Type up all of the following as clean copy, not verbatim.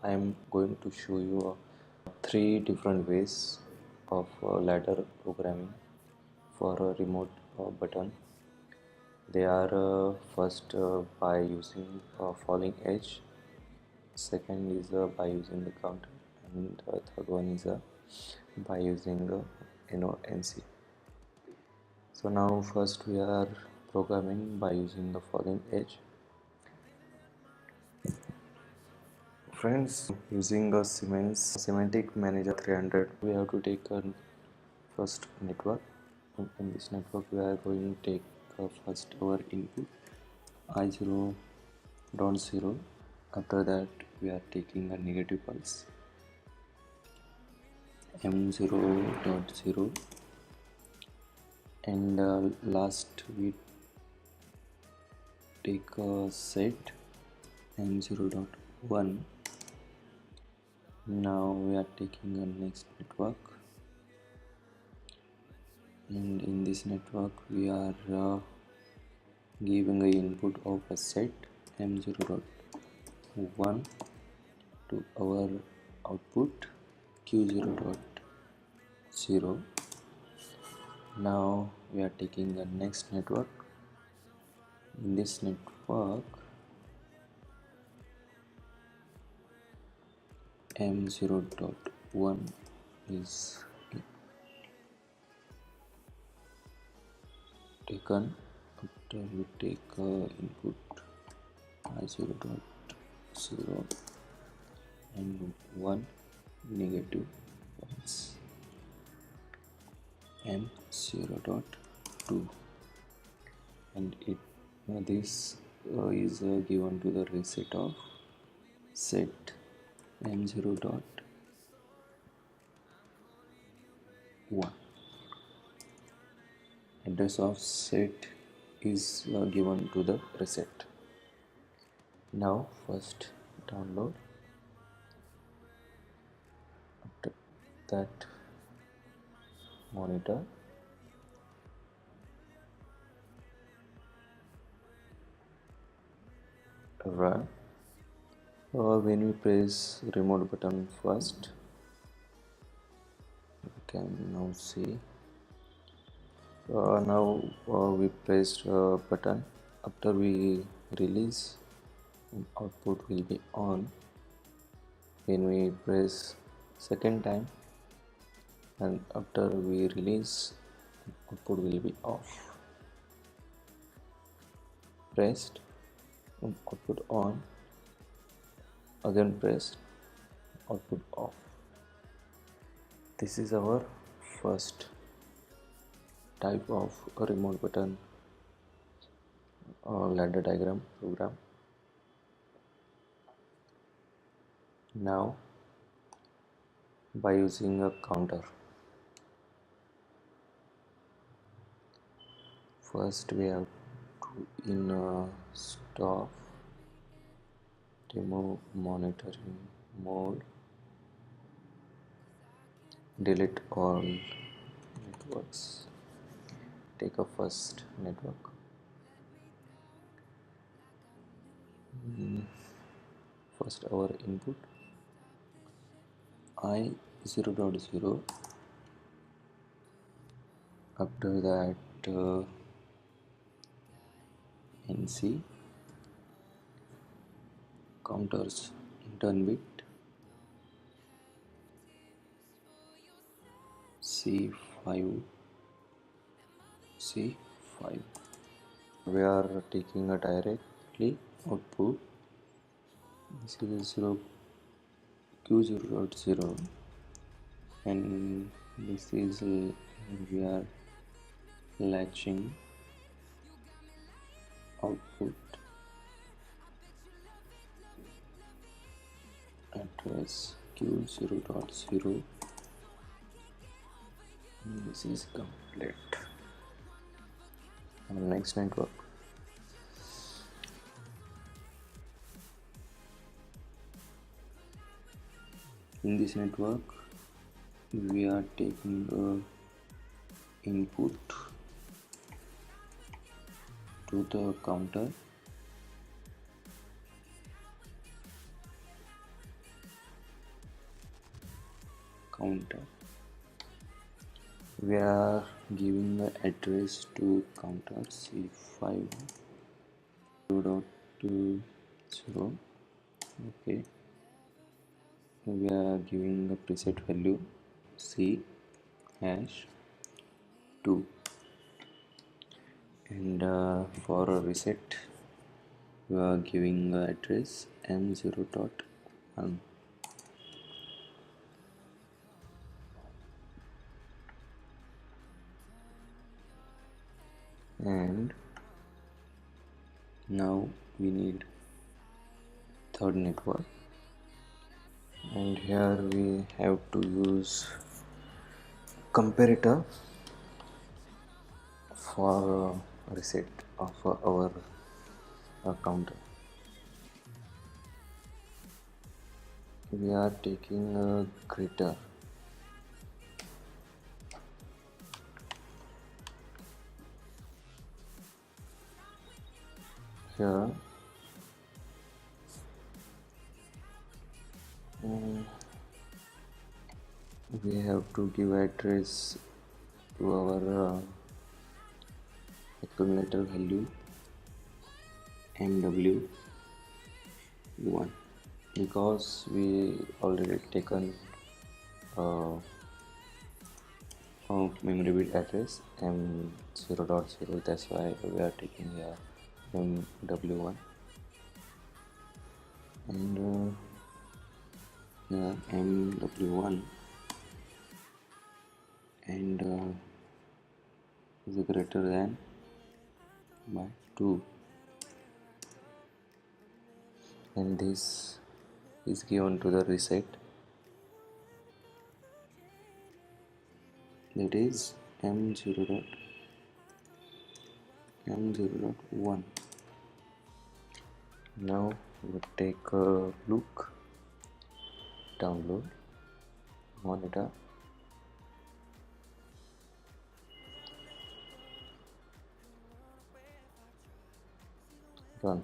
I am going to show you three different ways of ladder programming for a remote button. They are first by using falling edge, second is by using the counter, and third one is by using NO&NC. So now first we are programming by using the falling edge. Friends, using a semantic manager 300, we have to take a first network. In this network we are going to take first our input I0.0. After that we are taking a negative pulse M0.0, and last we take a set M0.1. Now we are taking a next network, and in this network we are giving a input of a set M0.1 to our output Q0.0. Now we are taking the next network. In this network M0.1 is taken. After we take input I0.0 and 1 negative pulse M0.2, and this is given to the reset of set M0.1. Address of set is given to the reset. Now first download. After that, monitor. Run. When we press remote button first, you can now see. Now we pressed button. After we release, output will be on. When we press second time, and after we release, output will be off. Pressed, output on. Again pressed, output off. This is our first type of a remote button ladder diagram program. Now by using a counter, first we have to stop demo monitoring mode, delete all networks, take a first network, first our input I0.0. after that NC, counters turn bit C5. We are taking a directly output. This is Q0.0, and this is we are latching output address Q0.0, and this is complete. And next network, in this network we are taking input to the counter, counter. We are giving the address to counter C5 0.20. Okay, we are giving the preset value C hash 2, and for a reset we are giving the address M0.1. And now we need third network, and here we have to use comparator for reset of our counter. We are taking a greater. Here we have to give address to our accumulator value MW1, because we already taken memory bit address M0.0, that's why we are taking here MW1, and here MW1 and is greater than by 2, and this is given to the reset, that is M0.1. Now we take a look, download, monitor, run.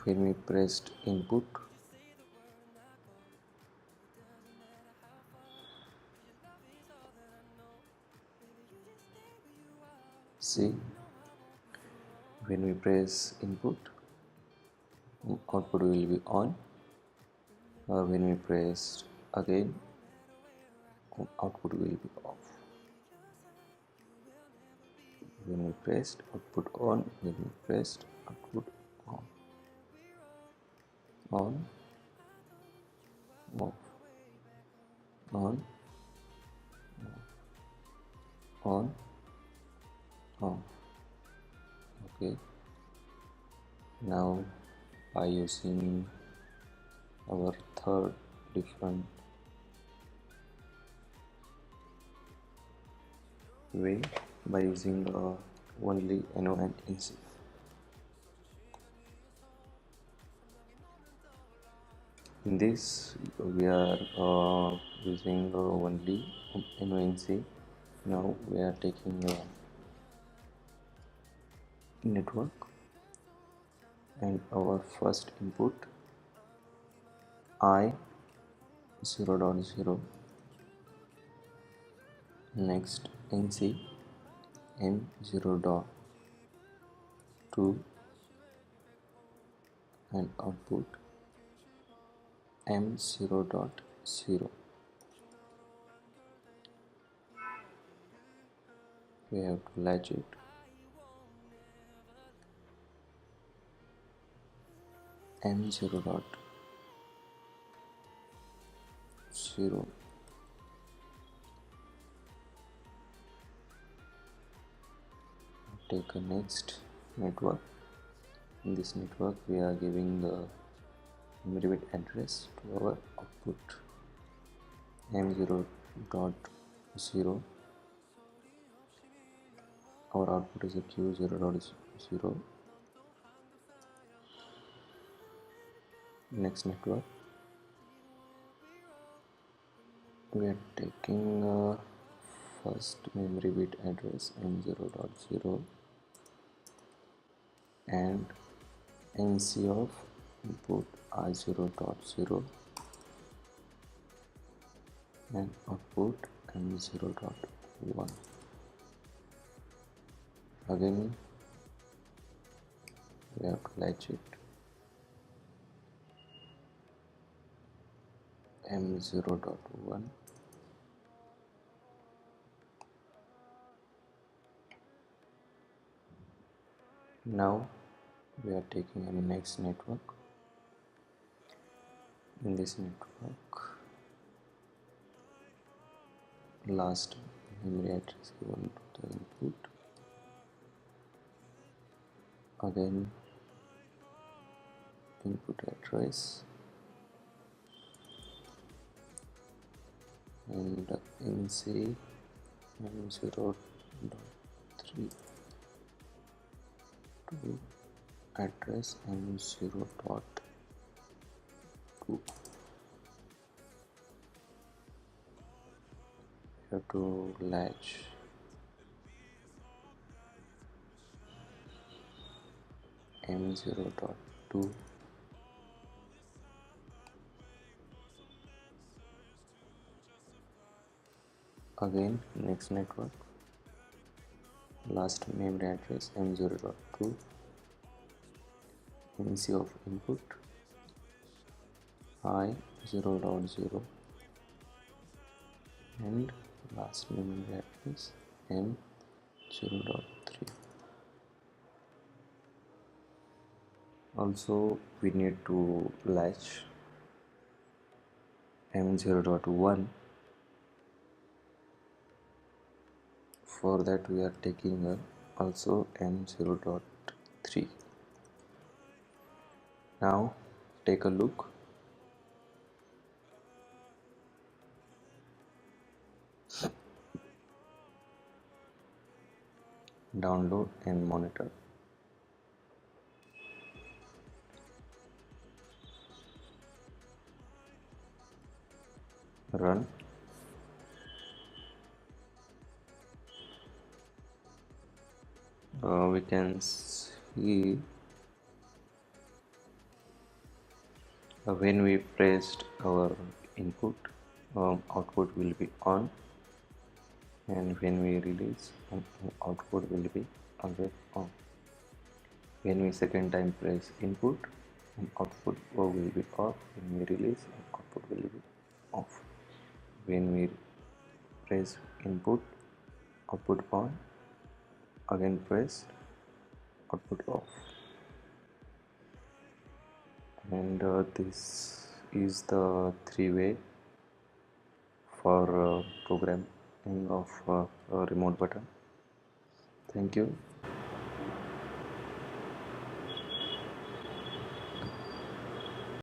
When we pressed input, see, when we press input, output will be on. When we press again, output will be off. When we pressed output on, when we pressed output on, off, on, off. Okay. Now by using our third different way, by using only NO&NC. In this we are using only NO&NC. Now we are taking network, and our first input I 0.0, next NC M0.2, and output M0.0. We have to latch it. M0.0. Take a next network. In this network we are giving the memory bit address to our output M0.0. Our output is a Q0.0. Next network we are taking first memory bit address m0.0 and NC of input r0.0 and output m0.1. Again we have to latch it m0.1. Now we are taking a next network. In this network, last memory address given to the input, again input address and NC m0.3 to address m0.2. We have to latch m0.2 again next network, last memory address m0.2, NC of input I 0.0 and last memory address m 0.3. Also we need to latch m0.1. For that we are taking also m0.3. Now take a look. Download and monitor. Run. We can see when we pressed our input, output will be on, and when we release, output will be always on. When we second time press input, output will be off. When we release, output will be off. When we press input, output on, again press, output off. And this is the three-way for programming of a remote button. Thank you.